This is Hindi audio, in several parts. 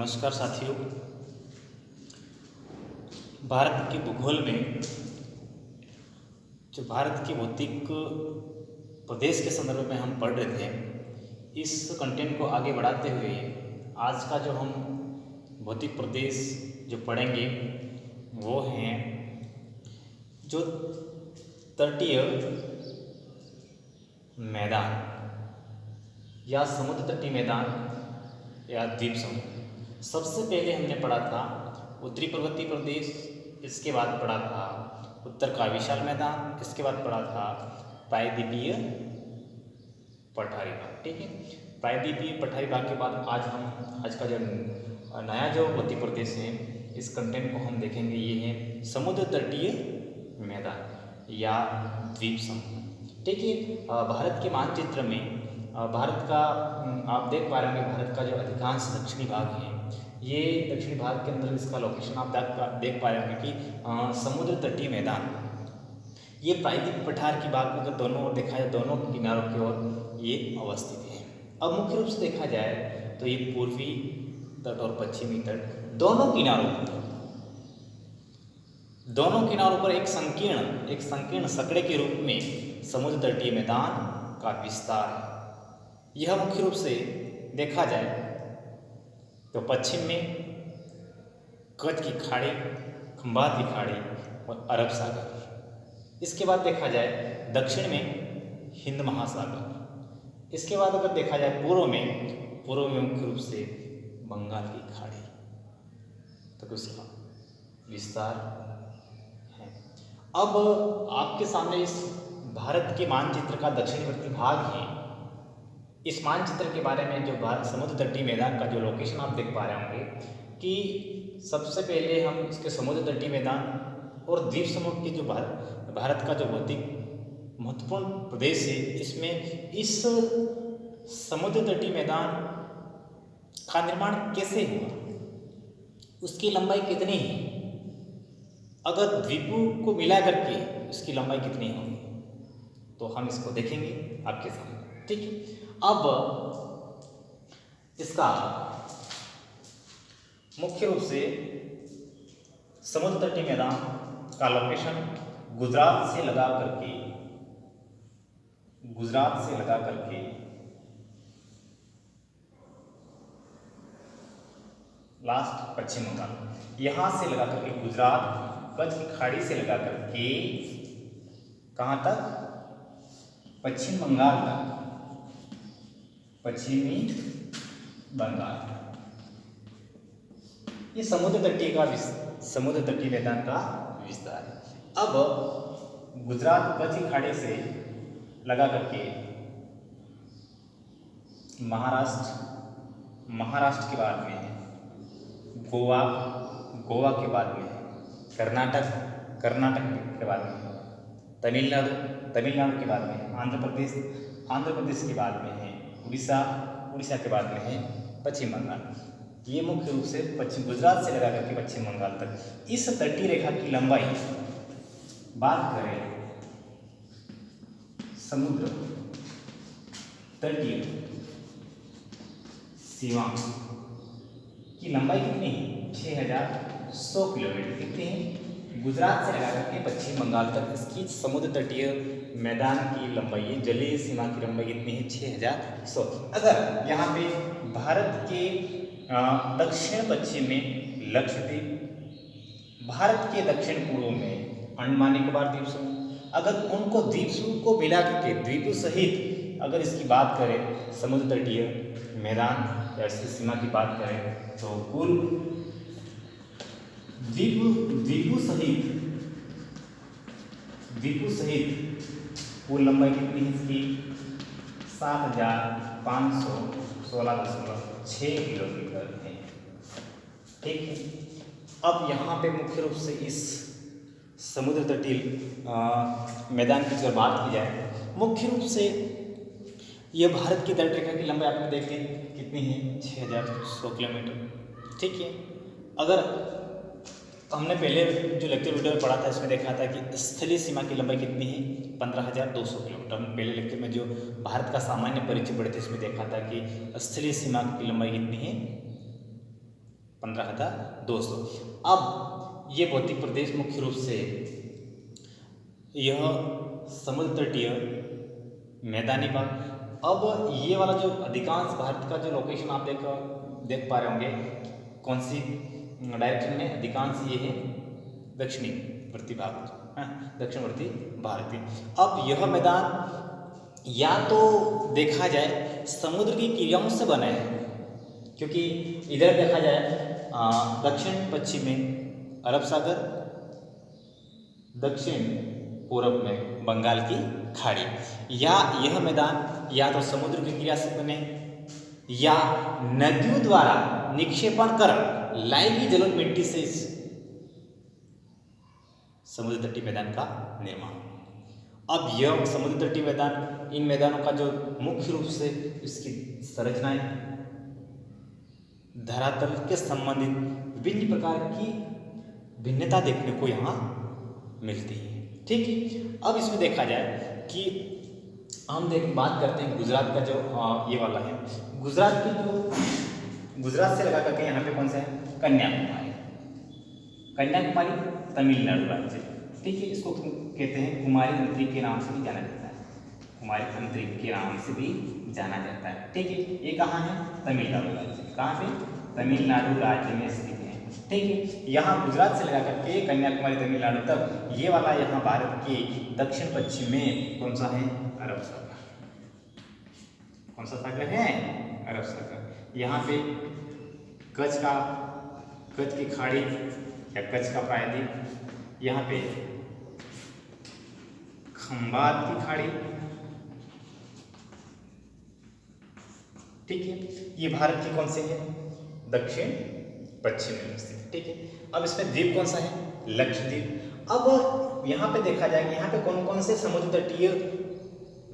नमस्कार साथियों। भारत के भूगोल में जो भारत के भौतिक प्रदेश के संदर्भ में हम पढ़ रहे थे, इस कंटेंट को आगे बढ़ाते हुए आज का जो हम भौतिक प्रदेश जो पढ़ेंगे वो हैं जो तटीय मैदान या समुद्र तटीय मैदान या द्वीप समूह। सबसे पहले हमने पढ़ा था उत्तरी पर्वतीय प्रदेश, इसके बाद पढ़ा था उत्तर का विशाल मैदान, इसके बाद पढ़ा था प्रायद्वीपीय पठारी भाग। ठीक है, प्रायद्वीपीय पठारी भाग के बाद आज का जो नया जो भौतिक प्रदेश है, इस कंटेंट को हम देखेंगे। ये है समुद्र तटीय मैदान या द्वीप समूह। ठीक है, भारत के मानचित्र में भारत का आप देख पा रहे होंगे, भारत का जो अधिकांश दक्षिणी भाग है, ये दक्षिणी भाग के अंदर इसका लोकेशन आप देख पा रहे होंगे कि समुद्र तटीय मैदान ये प्रायद्वीपीय पठार की बात में अगर दोनों ओर देखा जाए, दोनों किनारों की ओर ये अवस्थित है। अब मुख्य रूप से देखा जाए तो ये पूर्वी तट और पश्चिमी तट दोनों किनारों पर एक संकीर्ण सकड़े के रूप में समुद्र तटीय मैदान का विस्तार है। यह मुख्य रूप से देखा जाए तो पश्चिम में कच्छ की खाड़ी, खंबात की खाड़ी और अरब सागर। इसके बाद देखा जाए दक्षिण में हिंद महासागर। इसके बाद अगर देखा जाए पूर्व में मुख्य रूप से बंगाल की खाड़ी तक उसका विस्तार है। अब आपके सामने इस भारत के मानचित्र का दक्षिणवर्ती भाग है। इस मानचित्र के बारे में जो समुद्र तटीय मैदान का जो लोकेशन आप देख पा रहे होंगे कि सबसे पहले हम इसके समुद्र तटीय मैदान और द्वीप समूह के जो भारत का जो भौतिक महत्वपूर्ण प्रदेश है, इसमें इस समुद्र तटीय मैदान का निर्माण कैसे हुआ, उसकी लंबाई कितनी है, अगर द्वीपों को मिला करके इसकी लंबाई कितनी होगी, तो हम इसको देखेंगे आपके सामने। ठीक है, अब इसका मुख्य रूप से समुद्र तटीय मैदान का लोकेशन गुजरात से लगा करके लास्ट पश्चिम बंगाल, यहां से लगा करके गुजरात कच्छ की खाड़ी से लगा करके कहां तक, पश्चिम बंगाल तक, पश्चिमी बंगाल। ये समुद्र तटीय मैदान का विस्तार है। अब गुजरात कच्छ की खाड़ी से लगा करके महाराष्ट्र के बाद में है गोवा के बाद में है कर्नाटक के बाद में है तमिलनाडु के बाद में है आंध्र प्रदेश के बाद में है उड़ीसा के बाद में है पश्चिम बंगाल। ये मुख्य रूप से गुजरात से लगा करके पश्चिम बंगाल तक इस तटीय रेखा की लंबाई बात करें, समुद्र तटीय सीमा की लंबाई कितनी है, 6100 किलोमीटर। कितनी है, गुजरात से लगा करके पश्चिम बंगाल तक इसकी समुद्र तटीय मैदान की लंबाई है, जलीय सीमा की लंबाई कितनी है, 6100। अगर यहाँ पे भारत के दक्षिण पश्चिम में लक्षद्वीप, भारत के दक्षिण पूर्व में अंडमान निकोबार द्वीप समूह, अगर उनको द्वीप समूह को मिला करके द्वीपों सहित अगर इसकी बात करें समुद्र तटीय मैदान या इसकी सीमा की बात करें तो कुल द्वीपों सहित कुल लंबाई कितनी है इसकी, 7516.6 किलोमीटर है। ठीक है, अब यहाँ पे मुख्य रूप से इस समुद्र तटीय मैदान की अगर बात की जाए, मुख्य रूप से यह भारत की तट रेखा की लंबाई आपने देख ली कितनी है, 6100 किलोमीटर। ठीक है, अगर हमने पहले जो लेक्चर वीडियो में पढ़ा था, इसमें देखा था कि स्थलीय सीमा की लंबाई कितनी है, 15200 किलोमीटर। हम पहले लेक्चर में जो भारत का सामान्य परिचय पढ़े थे, इसमें देखा था कि स्थलीय सीमा की लंबाई कितनी है, 15,200। अब ये भौतिक प्रदेश मुख्य रूप से यह समुद्र तटीय मैदानी भाग। अब ये वाला जो अधिकांश भारत का जो लोकेशन आप देख पा रहे होंगे, कौन सी डायरेक्शन में, अधिकांश ये है दक्षिणवर्ती भाग, दक्षिणवर्ती भारत। अब यह मैदान या तो देखा जाए समुद्र की क्रियाओं से बना है, क्योंकि इधर देखा जाए दक्षिण पश्चिम में अरब सागर, दक्षिण पूर्व में बंगाल की खाड़ी, या यह मैदान या तो समुद्र की क्रिया से बने या नदियों द्वारा निक्षेपण कर लाई गई जलोढ़ मिट्टी से इस समुद्र तटीय मैदान का निर्माण। अब यह समुद्र तटीय मैदान, इन मैदानों का जो मुख्य रूप से इसकी संरचनाएं धरातल के संबंधित विभिन्न प्रकार की भिन्नता देखने को यहाँ मिलती है। ठीक है, अब इसमें देखा जाए कि हम बात करते हैं गुजरात का जो ये वाला है, गुजरात की जो गुजरात से लगा करके यहाँ पे कौन सा है, कन्याकुमारी। कन्याकुमारी तमिलनाडु राज्य, ठीक है, इसको कहते हैं कुमारी अंतरिक्ष के नाम से भी जाना जाता है, कुमारी अंतरिक्ष के नाम से भी जाना जाता है। ठीक है, ये कहाँ है, तमिलनाडु राज्य। कहाँ पे, तमिलनाडु राज्य में स्थित है। ठीक है, यहाँ गुजरात से लगा करके कन्याकुमारी तमिलनाडु तक ये वाला यहाँ भारत के दक्षिण पश्चिम में कौन सा है, अरब सागर। कौन सा सागर है, अरब सागर। यहाँ पे कच्छ की खाड़ी या कच्छ का प्रायद्वीप, यहाँ पे खंबात की खाड़ी। ठीक है, ये भारत की कौन सी है, दक्षिण पश्चिम में स्थित। ठीक है, अब इसमें द्वीप कौन सा है, लक्षद्वीप। अब यहाँ पे देखा जाएगा यहाँ पे कौन कौन से समुद्र तटीय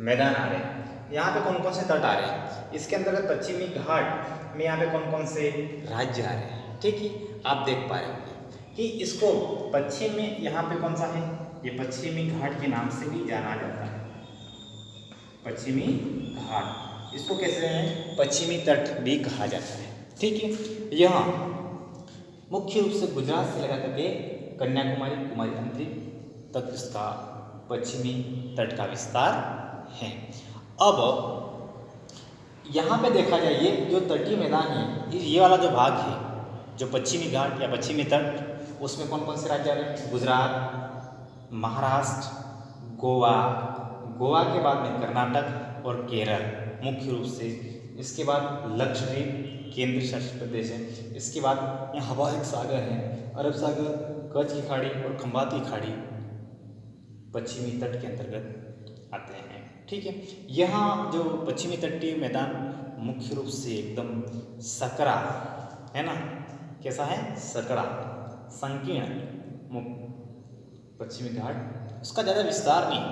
मैदान आ रहे हैं, यहाँ पे कौन कौन से तट आ रहे हैं, इसके अंतर्गत पश्चिमी घाट में यहाँ पे कौन कौन से राज्य आ रहे हैं। ठीक है, आप देख पा रहे होंगे कि इसको पश्चिम में यहाँ पे कौन सा है, ये पश्चिमी घाट के नाम से भी जाना जाता है, पश्चिमी घाट। इसको कैसे है, पश्चिमी तट भी कहा जाता है। ठीक है, यहाँ मुख्य रूप से गुजरात से लगा करके कन्याकुमारी कुमारी अंतरिक्ष तक इसका पश्चिमी तट का विस्तार है। अब यहाँ पे देखा जाए ये जो तटीय मैदान है, ये वाला जो भाग है, जो पश्चिमी घाट या पश्चिमी तट, उसमें कौन कौन से राज्य आ रहे हैं, गुजरात, महाराष्ट्र, गोवा के बाद में कर्नाटक और केरल मुख्य रूप से। इसके बाद लक्षद्वीप केंद्र शासित प्रदेश है। इसके बाद यहाँ हवा एक सागर है, अरब सागर, कच्छ की खाड़ी और खंबात की खाड़ी पश्चिमी तट के अंतर्गत आते हैं। ठीक है, यहाँ जो पश्चिमी तटीय मैदान मुख्य रूप से एकदम सकरा है ना, कैसा है, सकरा, संकीर्ण पश्चिमी घाट, उसका ज़्यादा विस्तार नहीं,